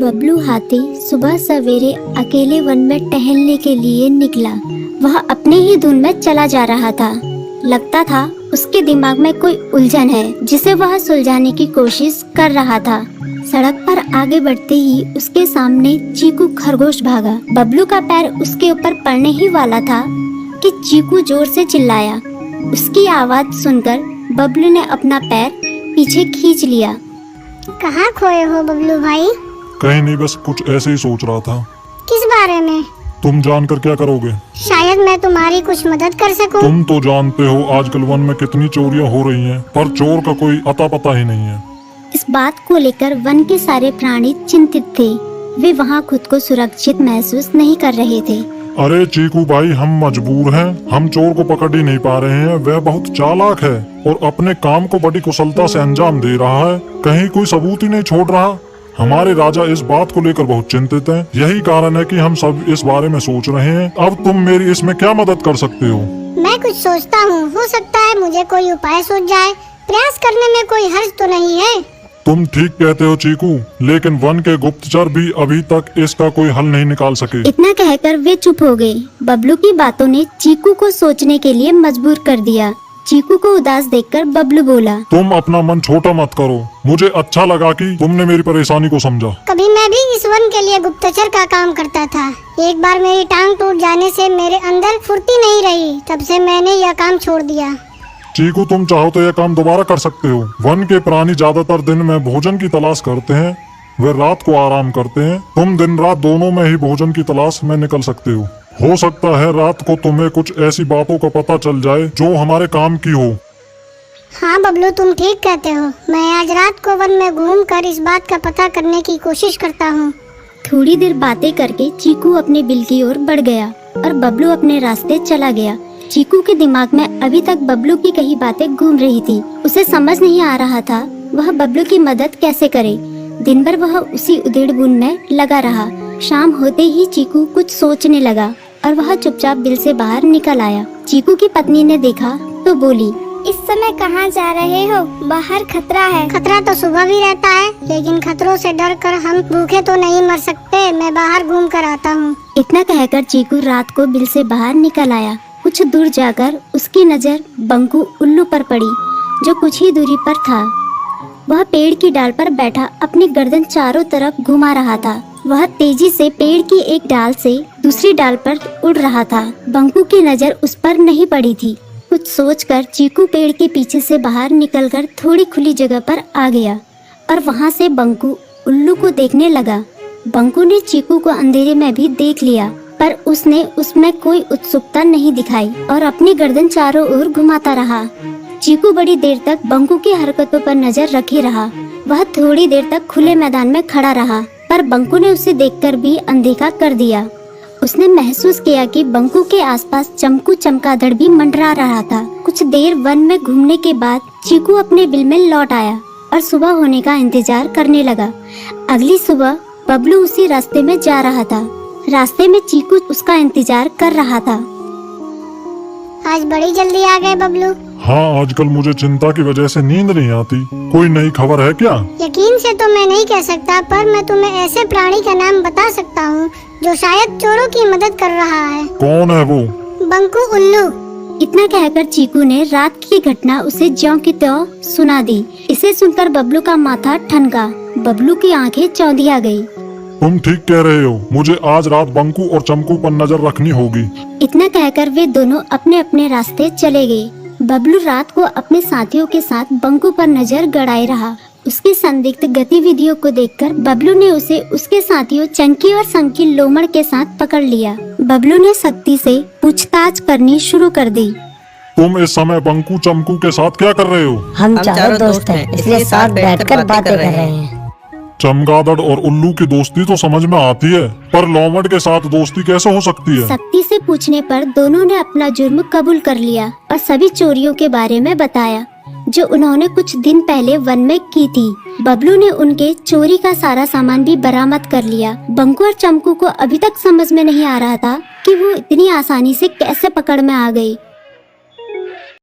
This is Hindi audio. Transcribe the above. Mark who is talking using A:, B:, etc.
A: बबलू हाथी सुबह सवेरे अकेले वन में टहलने के लिए निकला। वह अपने ही धुन में चला जा रहा था। लगता था उसके दिमाग में कोई उलझन है जिसे वह सुलझाने की कोशिश कर रहा था। सड़क पर आगे बढ़ते ही उसके सामने चीकू खरगोश भागा। बबलू का पैर उसके ऊपर पड़ने ही वाला था कि चीकू जोर से चिल्लाया। उसकी आवाज सुनकर बबलू ने अपना पैर पीछे खींच लिया।
B: कहाँ खोए हो बबलू भाई?
C: कहीं नहीं, बस कुछ ऐसे ही सोच रहा था।
B: किस बारे में?
C: तुम जानकर क्या करोगे?
B: शायद मैं तुम्हारी कुछ मदद कर सकूं।
C: तुम तो जानते हो आजकल वन में कितनी चोरियां हो रही हैं, पर चोर का कोई अता पता ही नहीं है।
A: इस बात को लेकर वन के सारे प्राणी चिंतित थे। वे वहाँ खुद को सुरक्षित महसूस नहीं कर रहे थे।
C: अरे चीकू भाई, हम मजबूर हैं। हम चोर को पकड़ ही नहीं पा रहे हैं। वह बहुत चालाक है और अपने काम को बड़ी कुशलता से अंजाम दे रहा है। कहीं कोई सबूत ही नहीं छोड़ रहा। हमारे राजा इस बात को लेकर बहुत चिंतित हैं। यही कारण है कि हम सब इस बारे में सोच रहे हैं। अब तुम मेरी इसमें क्या मदद कर सकते हो?
B: मैं कुछ सोचता हूँ, हो सकता है मुझे कोई उपाय सूझ जाए। प्रयास करने में कोई हर्ज तो नहीं है।
C: तुम ठीक कहते हो चीकू, लेकिन वन के गुप्तचर भी अभी तक इसका कोई हल नहीं निकाल सके।
A: इतना कहकर वे चुप हो गए। बबलू की बातों ने चीकू को सोचने के लिए मजबूर कर दिया। चीकू को उदास देखकर बबलू बोला,
C: तुम अपना मन छोटा मत करो। मुझे अच्छा लगा कि तुमने मेरी परेशानी को समझा।
B: कभी मैं भी इस वन के लिए गुप्तचर का काम करता था। एक बार मेरी टांग टूट जाने से मेरे अंदर फुर्ती नहीं रही। तब से मैंने यह काम छोड़ दिया।
C: चीकू, तुम चाहो तो यह काम दोबारा कर सकते हो। वन के प्राणी ज्यादातर दिन में भोजन की तलाश करते हैं, वे रात को आराम करते हैं। तुम दिन रात दोनों में ही भोजन की तलाश में निकल सकते हो। हो सकता है रात को तुम्हें कुछ ऐसी बातों का पता चल जाए जो हमारे काम की हो।
B: हाँ बबलू, तुम ठीक कहते हो। मैं आज रात को वन में घूम कर इस बात का पता करने की कोशिश करता हूँ।
A: थोड़ी देर बातें करके चीकू अपने बिल की ओर बढ़ गया और बबलू अपने रास्ते चला गया। चीकू के दिमाग में अभी तक बबलू की कही बातें घूम रही थी। उसे समझ नहीं आ रहा था वह बबलू की मदद कैसे करे। दिन भर वह उसी उधेड़-बुन में लगा रहा। शाम होते ही चीकू कुछ सोचने लगा और वह चुपचाप बिल से बाहर निकल आया। चीकू की पत्नी ने देखा तो बोली,
B: इस समय कहाँ जा रहे हो? बाहर खतरा है। खतरा तो सुबह भी रहता है, लेकिन खतरों से डर कर हम भूखे तो नहीं मर सकते। मैं बाहर घूम कर आता हूँ।
A: इतना कहकर चीकू रात को बिल से बाहर निकल आया। कुछ दूर जाकर उसकी नजर बंकू उल्लू पर पड़ी, जो कुछ ही दूरी पर था। वह पेड़ की डाल पर बैठा अपनी गर्दन चारों तरफ घुमा रहा था। वह तेजी से पेड़ की एक डाल से दूसरी डाल पर उड़ रहा था। बंकू की नजर उस पर नहीं पड़ी थी। कुछ सोचकर चीकू पेड़ के पीछे से बाहर निकलकर थोड़ी खुली जगह पर आ गया और वहां से बंकू उल्लू को देखने लगा। बंकू ने चीकू को अंधेरे में भी देख लिया, पर उसने उसमें कोई उत्सुकता नहीं दिखाई और अपनी गर्दन चारों ओर घुमाता रहा। चीकू बड़ी देर तक बंकू की हरकतों पर नजर रखे रहा। वह थोड़ी देर तक खुले मैदान में खड़ा रहा, पर बंकू ने उसे देखकर भी अनदेखा कर दिया। उसने महसूस किया कि बंकू के आसपास चमकू चमगादड़ भी मंडरा रहा था। कुछ देर वन में घूमने के बाद चीकू अपने बिल में लौट आया और सुबह होने का इंतजार करने लगा। अगली सुबह बबलू उसी रास्ते में जा रहा था। रास्ते में चीकू उसका इंतजार कर रहा था।
B: आज बड़ी जल्दी आ गए बबलू।
C: हाँ, आजकल मुझे चिंता की वजह से नींद नहीं आती। कोई नई खबर है क्या?
B: यकीन से तो मैं नहीं कह सकता, पर मैं तुम्हें ऐसे प्राणी का नाम बता सकता हूँ जो शायद चोरों की मदद कर रहा है।
C: कौन है वो?
B: बंकू उल्लू।
A: इतना कहकर चीकू ने रात की घटना उसे ज्यों की त्यों सुना दी। इसे सुनकर बबलू का माथा ठनका। बबलू की आंखें चौंधिया गई।
C: तुम ठीक कह रहे हो। मुझे आज रात बंकू और चमकू पर नजर रखनी होगी।
A: इतना कहकर वे दोनों अपने अपने रास्ते चले गए। बबलू रात को अपने साथियों के साथ बंकू पर नजर गड़ाए रहा। उसकी संदिग्ध गतिविधियों को देखकर बबलू ने उसे उसके साथियों चंकी और संकी लोमड़ के साथ पकड़ लिया। बबलू ने सख्ती से पूछताछ करनी शुरू कर दी।
C: तुम इस समय बंकू चमकू के साथ क्या कर रहे हो?
D: हम चारों दोस्त हैं, इसलिए साथ बैठकर बातें कर रहे हैं।
C: चमगादड़ और उल्लू की दोस्ती तो समझ में आती है, पर लोमड़ के साथ दोस्ती कैसे हो सकती है?
A: सख्ती से पूछने पर दोनों ने अपना जुर्म कबूल कर लिया और सभी चोरियों के बारे में बताया जो उन्होंने कुछ दिन पहले वन में की थी। बबलू ने उनके चोरी का सारा सामान भी बरामद कर लिया। बंकू और चमकू को अभी तक समझ में नहीं आ रहा था कि वो इतनी आसानी से कैसे पकड़ में आ गई।